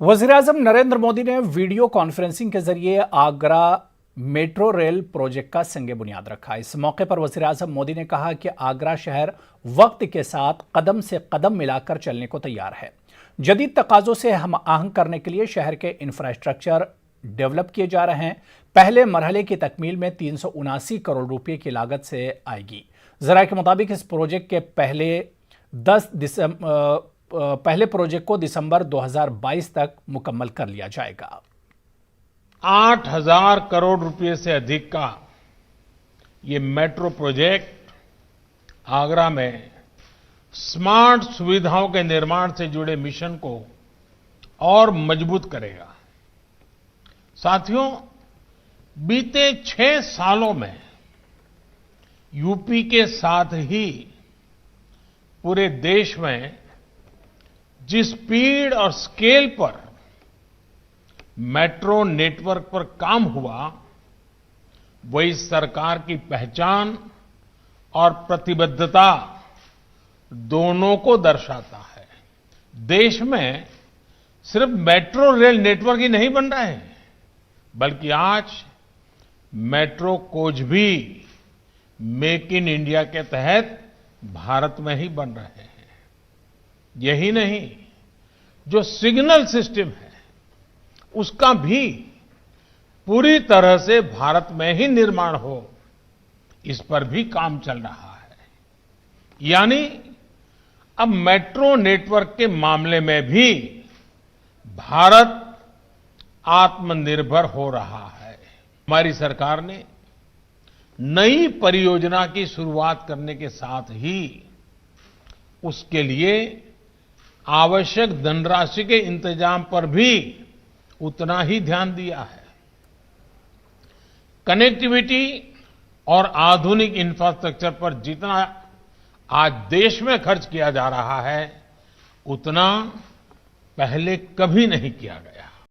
वज़ीर-ए-आज़म नरेंद्र मोदी ने video conferencing के जरिए आगरा मेट्रो रेल प्रोजेक्ट का संग बुनियाद रखा। इस मौके पर वज़ीर-ए-आज़म मोदी ने कहा कि आगरा शहर वक्त के साथ कदम से कदम मिलाकर चलने को तैयार है। जदीद तकाज़ों से हम आहंग करने के लिए शहर के इंफ्रास्ट्रक्चर डेवलप किए जा रहे हैं। पहले मरहले की तकमील में 379 करोड़ रुपए की लागत से आएगी। ज़राए के मुताबिक इस प्रोजेक्ट के पहले प्रोजेक्ट को दिसंबर 2022 तक मुकम्मल कर लिया जाएगा। 8,000 करोड़ रुपए से अधिक का ये मेट्रो प्रोजेक्ट आगरा में स्मार्ट सुविधाओं के निर्माण से जुड़े मिशन को और मजबूत करेगा। साथियों, बीते 6 सालों में यूपी के साथ ही पूरे देश में जिस स्पीड और स्केल पर मेट्रो नेटवर्क पर काम हुआ, वो इस सरकार की पहचान और प्रतिबद्धता दोनों को दर्शाता है। देश में सिर्फ मेट्रो रेल नेटवर्क ही नहीं बन रहे हैं, बल्कि आज मेट्रो कोच भी मेक इन इंडिया के तहत भारत में ही बन रहे हैं। यही नहीं, जो सिग्नल सिस्टम है उसका भी पूरी तरह से भारत में ही निर्माण हो, इस पर भी काम चल रहा है। यानी अब मेट्रो नेटवर्क के मामले में भी भारत आत्मनिर्भर हो रहा है। हमारी सरकार ने नई परियोजना की शुरुआत करने के साथ ही उसके लिए आवश्यक धनराशि के इंतजाम पर भी उतना ही ध्यान दिया है। कनेक्टिविटी और आधुनिक इंफ्रास्ट्रक्चर पर जितना आज देश में खर्च किया जा रहा है, उतना पहले कभी नहीं किया गया।